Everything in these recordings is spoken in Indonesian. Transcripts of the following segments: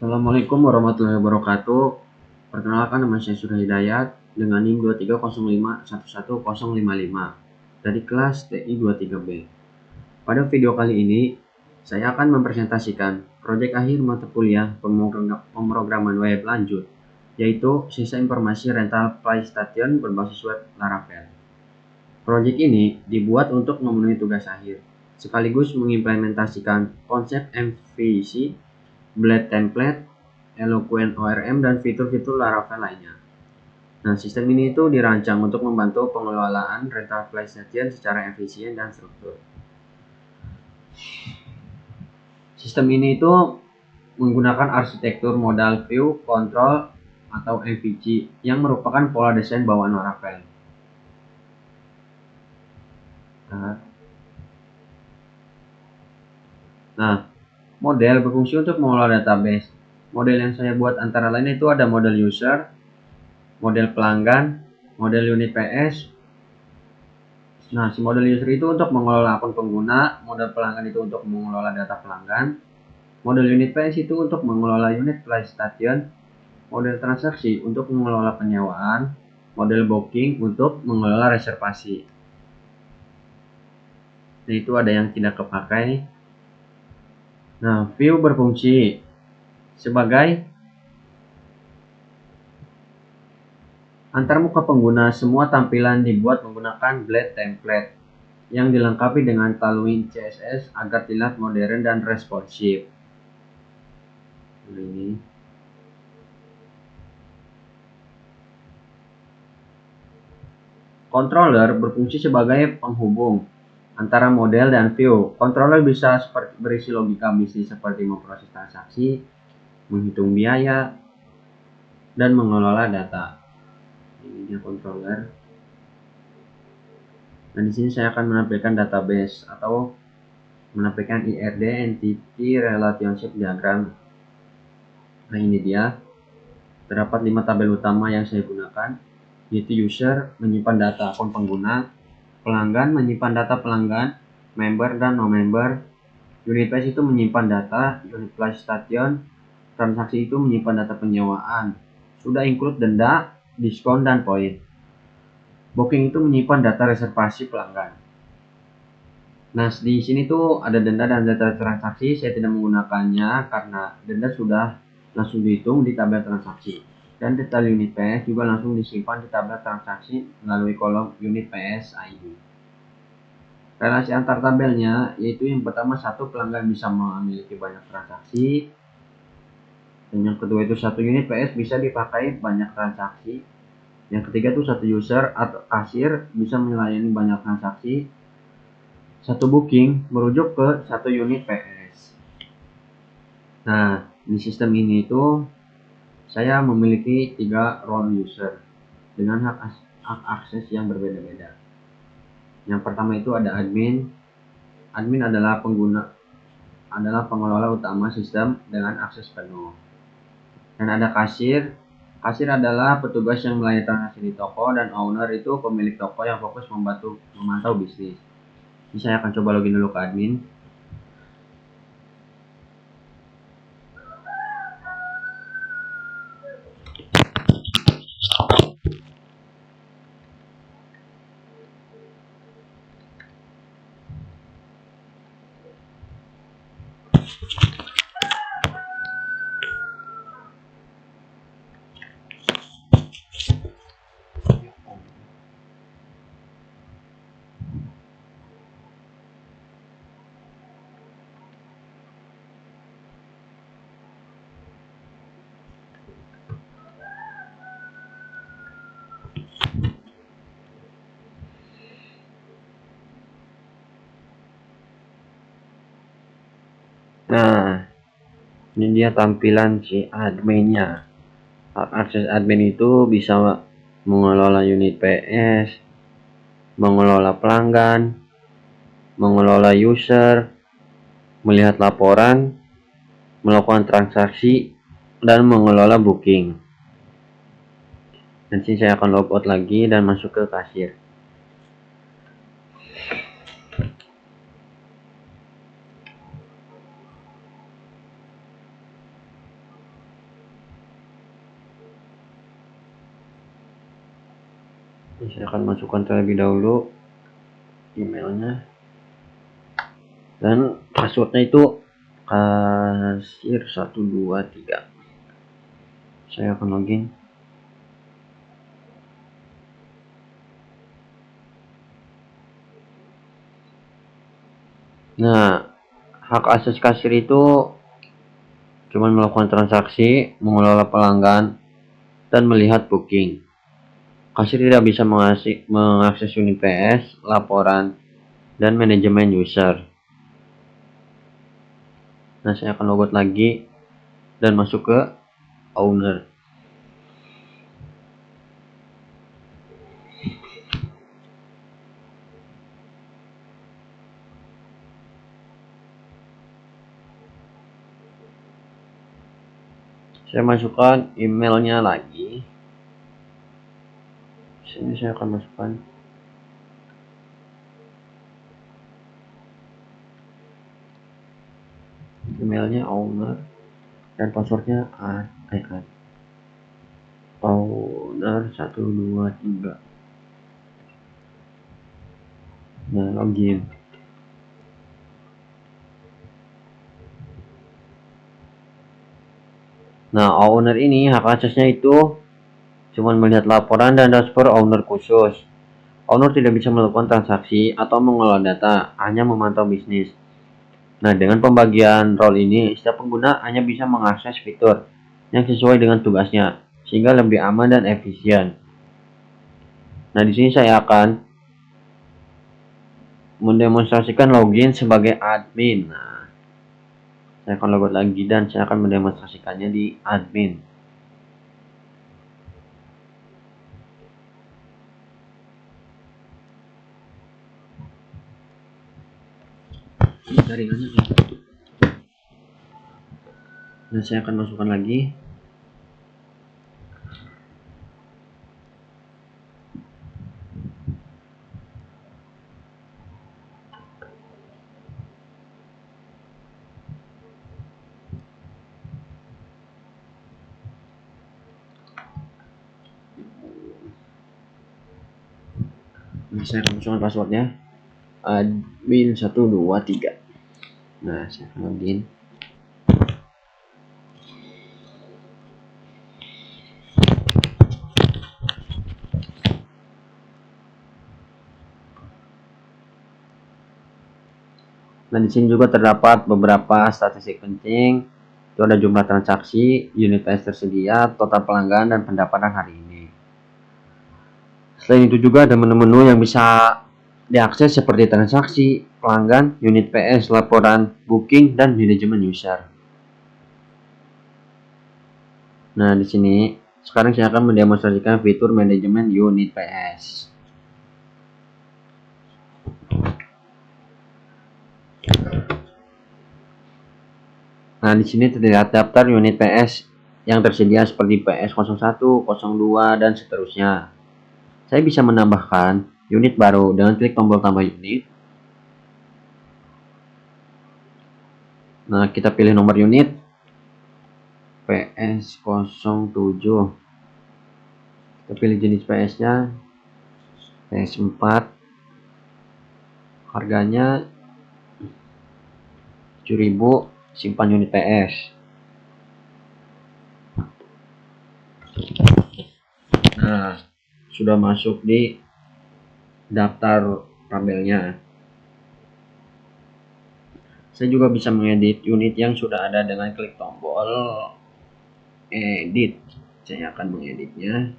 Assalamualaikum warahmatullahi wabarakatuh. Perkenalkan, nama saya Surya Hidayat dengan NIM 2305111055 dari kelas TI 23B. Pada video kali ini, saya akan mempresentasikan proyek akhir mata kuliah pemrograman web lanjut, yaitu Sistem Informasi Rental PlayStation berbasis web Laravel. Proyek ini dibuat untuk memenuhi tugas akhir, sekaligus mengimplementasikan konsep MVC, Blade Template, Eloquent ORM, dan fitur-fitur Laravel lainnya. Nah, sistem ini itu dirancang untuk membantu pengelolaan rental PlayStation secara efisien dan struktur. Sistem ini itu menggunakan arsitektur modal view control atau MVC yang merupakan pola desain bawaan Laravel. Nah, model berfungsi untuk mengelola database. Model yang saya buat antara lain itu ada model user, model pelanggan, model unit PS. Nah, si model user itu untuk mengelola akun pengguna, model pelanggan itu untuk mengelola data pelanggan, model unit PS itu untuk mengelola unit PlayStation, model transaksi untuk mengelola penyewaan, model booking untuk mengelola reservasi. Nah, itu ada yang tidak kepakai. Nah, view berfungsi sebagai antarmuka pengguna. Semua tampilan dibuat menggunakan Blade Template yang dilengkapi dengan Tailwind CSS agar terlihat modern dan responsif. Ini controller berfungsi sebagai penghubung antara model dan view. Controller bisa berisi logika bisnis seperti memproses transaksi, menghitung biaya, dan mengelola data. Ini dia controller. Dan di sini saya akan menampilkan database atau menampilkan IRD, Entity Relationship Diagram. Nah, ini dia. Terdapat 5 tabel utama yang saya gunakan, yaitu user menyimpan data akun pengguna, pelanggan menyimpan data pelanggan, member dan non-member, unit price itu menyimpan data unit PlayStation, transaksi itu menyimpan data penyewaan, sudah include denda, diskon, dan poin. Booking itu menyimpan data reservasi pelanggan. Nah, di sini tuh ada denda dan data transaksi. Saya tidak menggunakannya karena denda sudah langsung dihitung di tabel transaksi. Dan detail unit PS juga langsung disimpan di tabel transaksi melalui kolom unit PS ID. Relasi antar tabelnya yaitu yang pertama, satu pelanggan bisa memiliki banyak transaksi. Dan yang kedua itu satu unit PS bisa dipakai banyak transaksi. Yang ketiga itu satu user atau kasir bisa melayani banyak transaksi. Satu booking merujuk ke satu unit PS. Nah, di sistem ini itu saya memiliki 3 role user dengan hak akses yang berbeda-beda. Yang pertama itu ada admin. Admin adalah pengelola utama sistem dengan akses penuh. Dan ada kasir. Kasir adalah petugas yang melayani transaksi di toko, dan owner itu pemilik toko yang fokus memantau bisnis. Ini saya akan coba login dulu ke admin. Nah, ini dia tampilan si adminnya. Akses admin itu bisa mengelola unit PS, mengelola pelanggan, mengelola user, melihat laporan, melakukan transaksi, dan mengelola booking. Nanti saya akan logout lagi dan masuk ke kasir. Saya akan masukkan terlebih dahulu emailnya, dan passwordnya itu kasir 123. Saya akan login. Nah, hak akses kasir itu cuma melakukan transaksi, mengelola pelanggan, dan melihat booking. Kasir tidak bisa mengakses unit PS, laporan, dan manajemen user. Nah, saya akan logout lagi dan masuk ke owner. Saya masukkan emailnya lagi. Sini saya akan masukkan emailnya owner dan passwordnya owner 123. Nah, login. Nah, owner ini hak aksesnya itu cuma melihat laporan dan dashboard owner khusus. Owner tidak bisa melakukan transaksi atau mengelola data, hanya memantau bisnis. Nah, dengan pembagian role ini, setiap pengguna hanya bisa mengakses fitur yang sesuai dengan tugasnya, sehingga lebih aman dan efisien. Nah, di sini saya akan mendemonstrasikan login sebagai admin. Nah, saya akan logout lagi dan saya akan mendemonstrasikannya di admin. Jaringannya. Dan saya akan masukkan lagi. Nah, saya akan masukkan passwordnya admin 123. Nah, saya akan login. Nah, di sini juga terdapat beberapa statistik penting. Itu ada jumlah transaksi, unit PS tersedia, total pelanggan, dan pendapatan hari ini. Selain itu juga ada menu-menu yang bisa diakses seperti transaksi, pelanggan, unit PS, laporan, booking, dan manajemen user. Nah, di sini sekarang saya akan mendemonstrasikan fitur manajemen unit PS. Nah, di sini terlihat daftar unit PS yang tersedia seperti PS01, 02, dan seterusnya. Saya bisa menambahkan unit baru dengan klik tombol tambah unit. Nah, kita pilih nomor unit PS07. Kita pilih jenis PS-nya PS4. Harganya 7.000, simpan unit PS. Nah, sudah masuk di daftar tabelnya. Saya juga bisa mengedit unit yang sudah ada dengan klik tombol edit. Saya akan mengeditnya.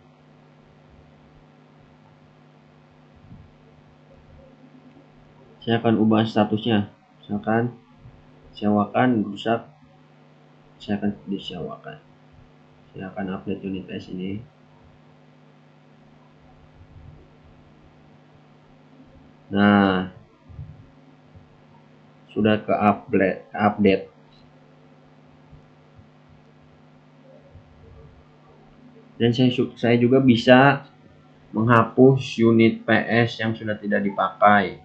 Saya akan ubah statusnya, misalkan sewakan rusak, saya akan disewakan. Saya akan update unit PS ini. Nah, sudah ke update. Dan saya juga bisa menghapus unit PS yang sudah tidak dipakai.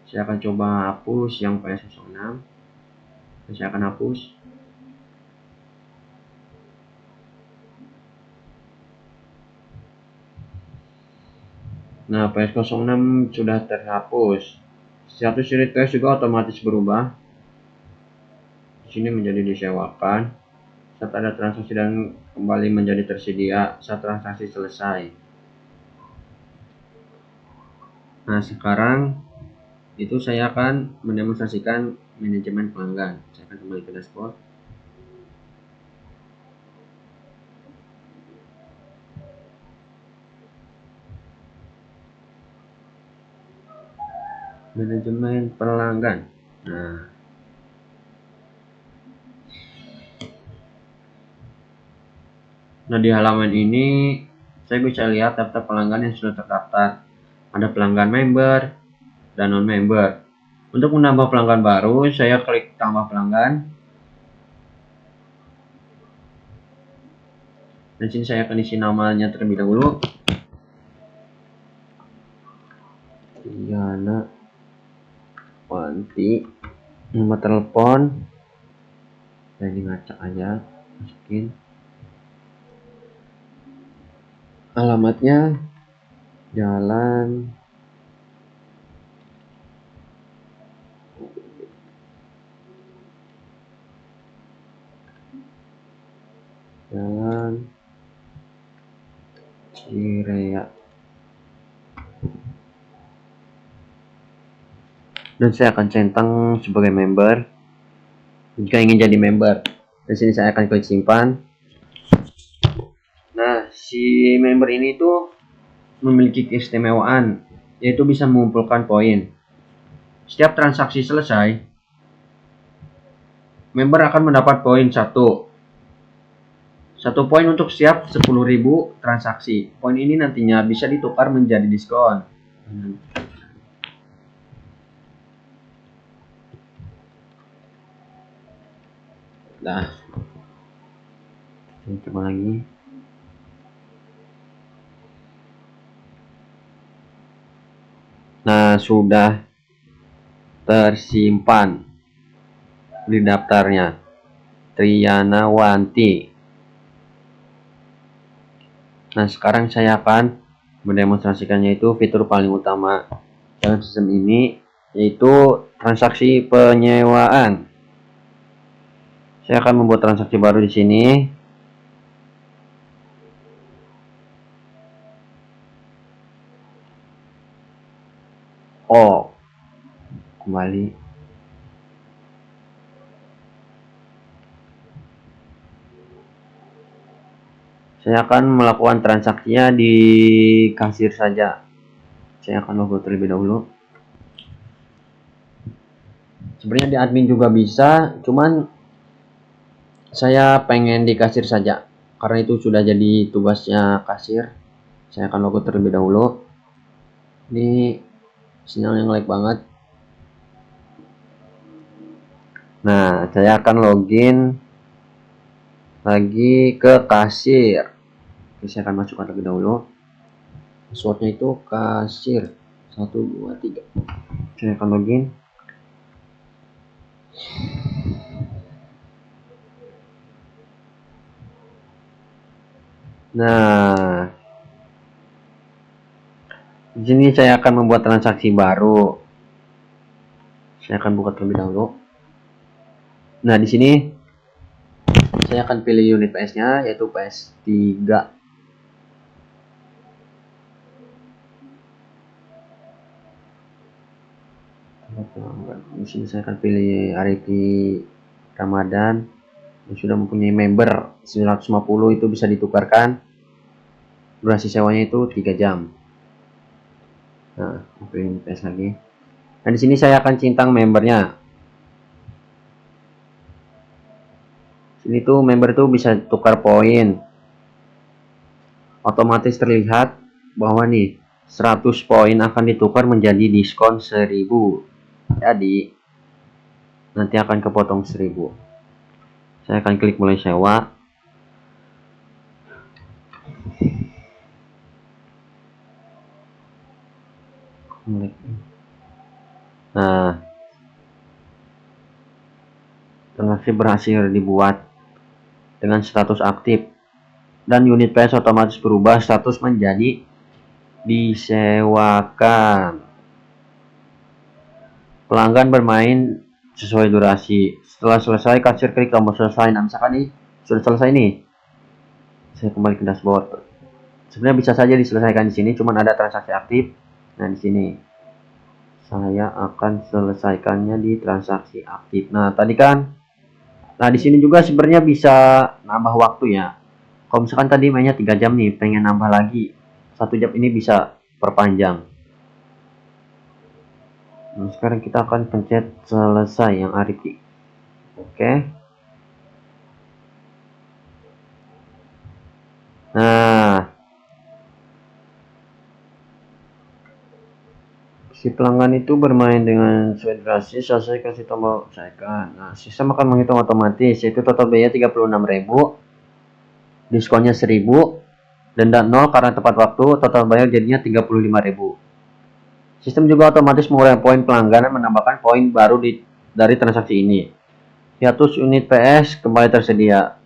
Saya akan coba hapus yang PS06. Saya akan hapus. Nah, PS06 sudah terhapus. Status request juga otomatis berubah. Di sini menjadi disewakan saat ada transaksi dan kembali menjadi tersedia saat transaksi selesai. Nah, sekarang itu saya akan mendemonstrasikan manajemen pelanggan. Saya akan kembali ke dashboard. Manajemen pelanggan. Nah, di halaman ini saya bisa lihat daftar pelanggan yang sudah terdaftar. Ada pelanggan member dan non-member. Untuk menambah pelanggan baru, saya klik tambah pelanggan. Dan sini saya akan isi namanya terlebih dahulu. Diana Wanti. Nomor telepon. Saya ini ngacak aja, masukin. Alamatnya Jalan Cirea. Dan saya akan centang sebagai member jika ingin jadi member. Di sini saya akan klik simpan. Nah, si member ini tuh memiliki keistimewaan, yaitu bisa mengumpulkan poin. Setiap transaksi selesai, member akan mendapat poin 1 poin untuk setiap 10.000 transaksi. Poin ini nantinya bisa ditukar menjadi diskon. Nah, coba lagi. Nah, sudah tersimpan di daftarnya. Triana Wanti. Nah, sekarang saya akan mendemonstrasikannya, itu fitur paling utama dalam sistem ini, yaitu transaksi penyewaan. Saya akan membuat transaksi baru di sini. Oh, kembali. Saya akan melakukan transaksinya di kasir saja. Saya akan logo terlebih dahulu. Sebenarnya di admin juga bisa, cuman saya pengen di kasir saja karena itu sudah jadi tugasnya kasir. Saya akan logo terlebih dahulu. Ini sinyal yang lag banget. Nah, saya akan login lagi ke kasir. Oke, saya akan masukkan terlebih dahulu. Passwordnya itu kasir 123. Saya akan login. Nah, di sini saya akan membuat transaksi baru. Saya akan buka terlebih dahulu. Nah, di sini saya akan pilih unit PS-nya, yaitu PS3. Di sini saya akan pilih Arifi Ramadan yang sudah mempunyai member 950, itu bisa ditukarkan. Durasi sewanya itu 3 jam. Nah, pilih PS lagi. Nah, di sini saya akan centang membernya. Sini tuh member tuh bisa tukar poin. Otomatis terlihat bahwa nih 100 poin akan ditukar menjadi diskon 1000. Jadi nanti akan kepotong 1000. Saya akan klik mulai sewa. Nah, transaksi berhasil dibuat dengan status aktif dan unit PS otomatis berubah status menjadi disewakan. Pelanggan bermain sesuai durasi. Setelah selesai, kasir klik tombol selesai. Nah, misalkan nih sudah selesai nih, saya kembali ke dashboard. Sebenarnya bisa saja diselesaikan di sini, cuman ada transaksi aktif. Nah, di sini saya akan selesaikannya di transaksi aktif. Nah, tadi kan, nah di sini juga sebenarnya bisa nambah waktu ya. Kalau misalkan tadi mainnya 3 jam nih, pengen nambah lagi 1 jam, ini bisa perpanjang. Nah, sekarang kita akan pencet selesai yang Arif. Oke. Nah, si pelanggan itu bermain dengan sesuai durasi, selesai kasih tombol selesaikan. Nah, sistem akan menghitung otomatis, yaitu total biaya 36.000, diskonnya 1.000, denda 0 karena tepat waktu, total bayar jadinya 35.000. Sistem juga otomatis mengurangi poin pelanggan dan menambahkan poin baru dari transaksi ini. 100 unit PS kembali tersedia.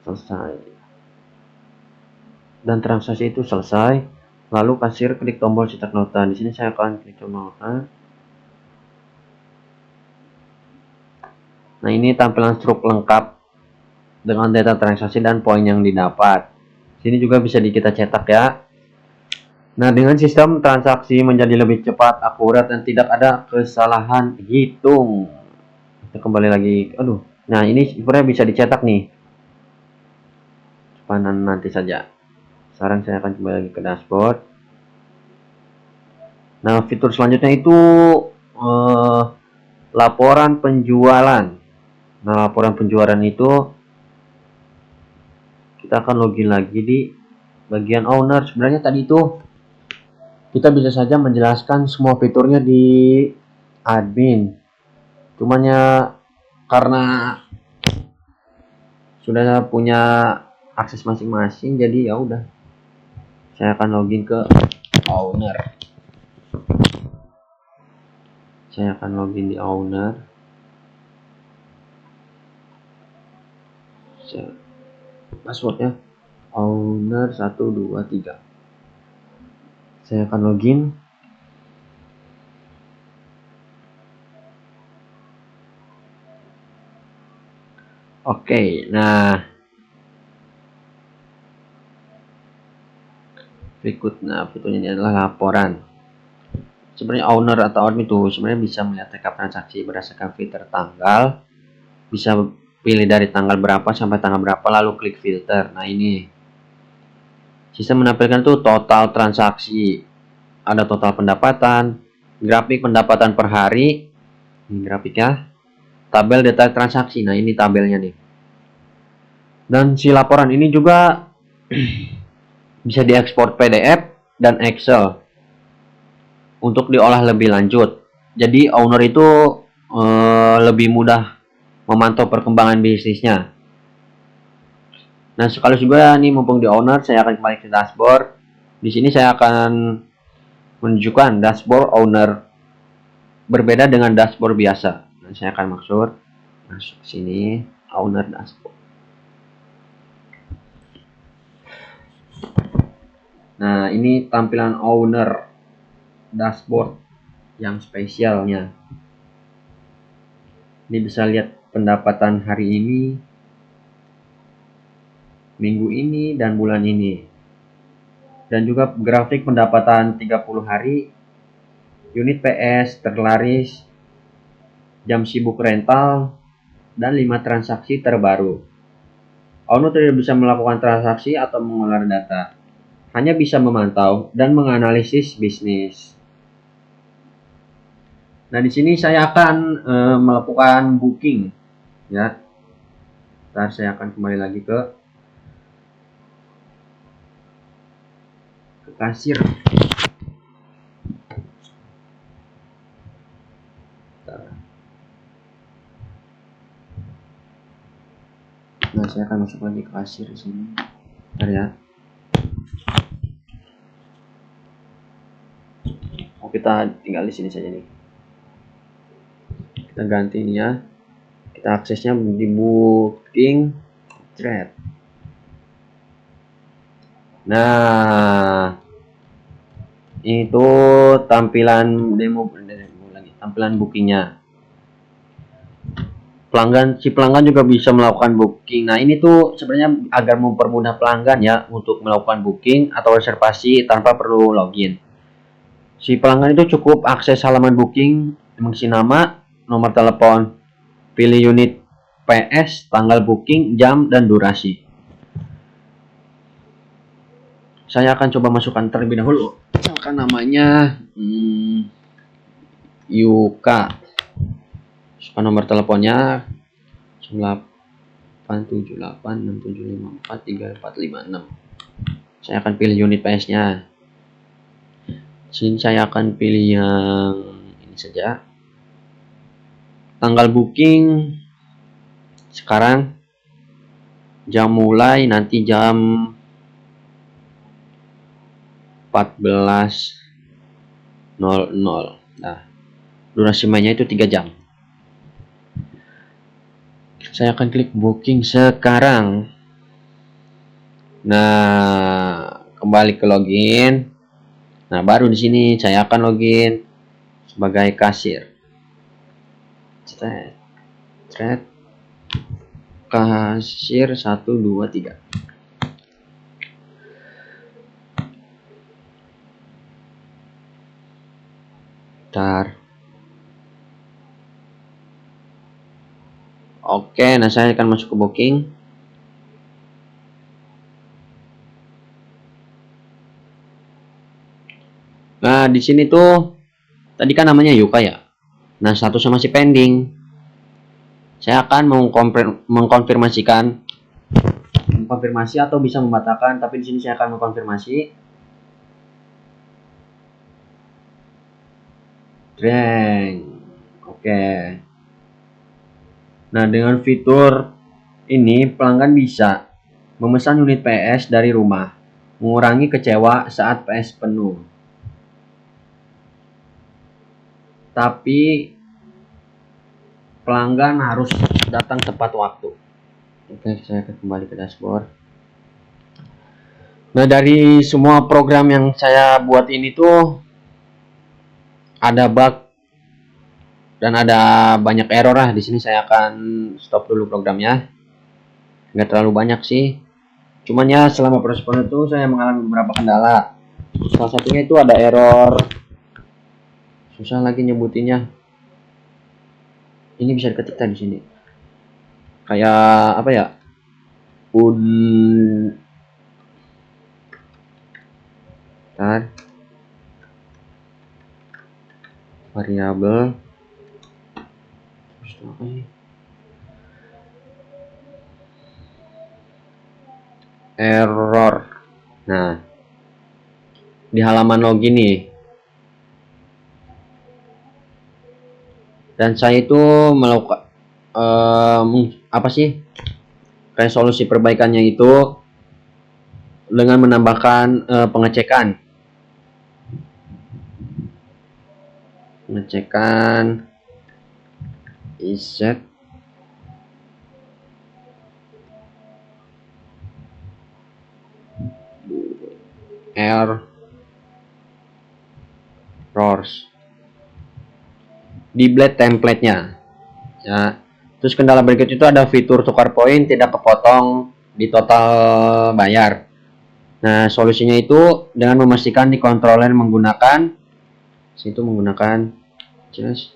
Selesai. Dan transaksi itu selesai. Lalu kasir klik tombol cetak nota. Di sini saya akan klik tombol nota. Nah, ini tampilan struk lengkap dengan data transaksi dan poin yang didapat. Sini juga bisa kita cetak ya. Nah, dengan sistem transaksi menjadi lebih cepat, akurat, dan tidak ada kesalahan hitung. Kita kembali lagi. Aduh. Nah, ini sebenarnya bisa dicetak nih. Panan nanti saja. Sekarang saya akan kembali lagi ke dashboard. Nah, fitur selanjutnya itu laporan penjualan. Nah, laporan penjualan itu kita akan login lagi di bagian owner. Sebenarnya tadi itu kita bisa saja menjelaskan semua fiturnya di admin. Cuman ya karena sudah punya akses masing-masing, jadi ya udah. Saya akan login ke owner. Saya akan login di owner. Passwordnya owner 123. Saya akan login. Oke, nah berikutnya fiturnya ini adalah laporan. Sebenarnya owner atau admin itu sebenarnya bisa melihat rekap transaksi berdasarkan filter tanggal. Bisa pilih dari tanggal berapa sampai tanggal berapa, lalu klik filter. Nah, ini sistem menampilkan tuh total transaksi, ada total pendapatan, grafik pendapatan per hari, ini grafiknya, tabel detail transaksi. Nah, ini tabelnya nih. Dan si laporan ini juga bisa diekspor PDF dan Excel untuk diolah lebih lanjut. Jadi owner itu lebih mudah memantau perkembangan bisnisnya. Nah, sekali juga nih mumpung di owner, saya akan kembali ke dashboard. Di sini saya akan menunjukkan dashboard owner berbeda dengan dashboard biasa. Nah, saya akan masuk sini owner dashboard. Nah, ini tampilan owner dashboard yang spesialnya. Ini bisa lihat pendapatan hari ini, minggu ini, dan bulan ini. Dan juga grafik pendapatan 30 hari, unit PS terlaris, jam sibuk rental, dan 5 transaksi terbaru. Owner tidak bisa melakukan transaksi atau mengolah data, hanya bisa memantau dan menganalisis bisnis. Nah, di sini saya akan melakukan booking, ya. Ntar saya akan kembali lagi ke kasir. Nah, saya akan masuk lagi ke kasir di sini. Bentar ya. Oh, kita tinggal di sini saja nih. Kita ganti ini ya. Kita aksesnya di booking thread. Nah, itu tampilan demo lagi, tampilan bookingnya. Si pelanggan juga bisa melakukan booking. Nah, ini tuh sebenarnya agar mempermudah pelanggan ya untuk melakukan booking atau reservasi tanpa perlu login. Si pelanggan itu cukup akses halaman booking, mengisi nama, nomor telepon, pilih unit PS, tanggal booking, jam, dan durasi. Saya akan coba masukkan terlebih dahulu. Misalkan namanya Yuka. Masukkan nomor teleponnya 87867543456. Saya akan pilih unit PS-nya. Sini saya akan pilih yang ini saja. Tanggal booking sekarang, jam mulai nanti jam 14.00. Nah, durasi mainnya itu 3 jam. Saya akan klik booking sekarang. Nah, kembali ke login. Nah, baru di sini saya akan login sebagai kasir. Kasir 1 2 3. Bentar. Oke, nah saya akan masuk ke booking. Nah, di sini tuh tadi kan namanya Yuka ya. Nah, statusnya masih pending. Saya akan mengkonfirmasi atau bisa membatalkan, tapi di sini saya akan mengkonfirmasi. Oke. Nah, dengan fitur ini pelanggan bisa memesan unit PS dari rumah, mengurangi kecewa saat PS penuh. Tapi pelanggan harus datang tepat waktu. Oke, saya akan kembali ke dashboard. Nah, dari semua program yang saya buat ini tuh ada bug dan ada banyak error lah. Di sini saya akan stop dulu programnya. Nggak terlalu banyak sih. Cuman ya selama proses itu saya mengalami beberapa kendala. Salah satunya itu ada error. Susah lagi nyebutinnya. Ini bisa diketik di sini. Kayak apa ya? Variabel. Error. Nah, di halaman login nih. Dan saya itu melakukan apa sih? Resolusi perbaikannya itu dengan menambahkan pengecekan iset errors di blade template-nya ya. Terus kendala berikut itu ada fitur tukar poin tidak kepotong di total bayar. Nah, solusinya itu dengan memastikan di controller menggunakan just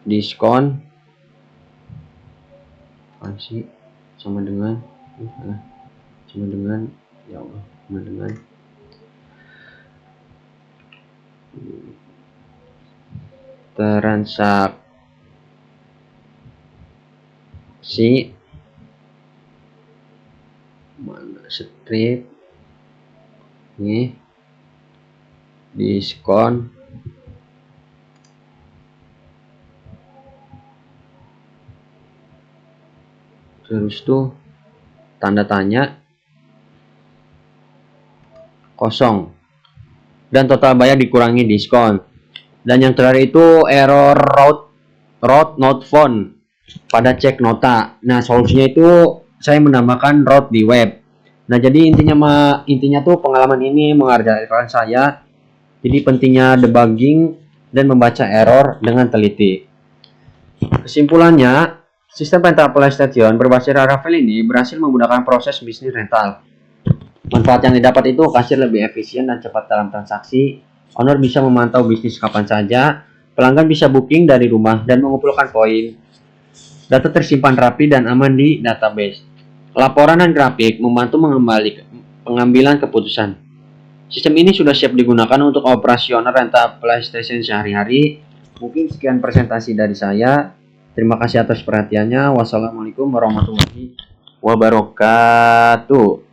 diskon sama dengan ya Allah, sama dengan transaksi mana strip nih diskon terus tuh tanda tanya kosong dan total bayar dikurangi diskon. Dan yang terakhir itu error route not found pada cek nota. Nah, solusinya itu saya menambahkan route di web. Nah, jadi intinya tuh pengalaman ini mengajarkan saya jadi pentingnya debugging dan membaca error dengan teliti. Kesimpulannya, sistem rental PlayStation berbasis Laravel ini berhasil menggunakan proses bisnis rental. Manfaat yang didapat itu kasir lebih efisien dan cepat dalam transaksi, owner bisa memantau bisnis kapan saja, pelanggan bisa booking dari rumah dan mengumpulkan poin. Data tersimpan rapi dan aman di database. Laporan dan grafik membantu pengambilan keputusan. Sistem ini sudah siap digunakan untuk operasional rental PlayStation sehari-hari. Mungkin sekian presentasi dari saya. Terima kasih atas perhatiannya. Wassalamualaikum warahmatullahi wabarakatuh.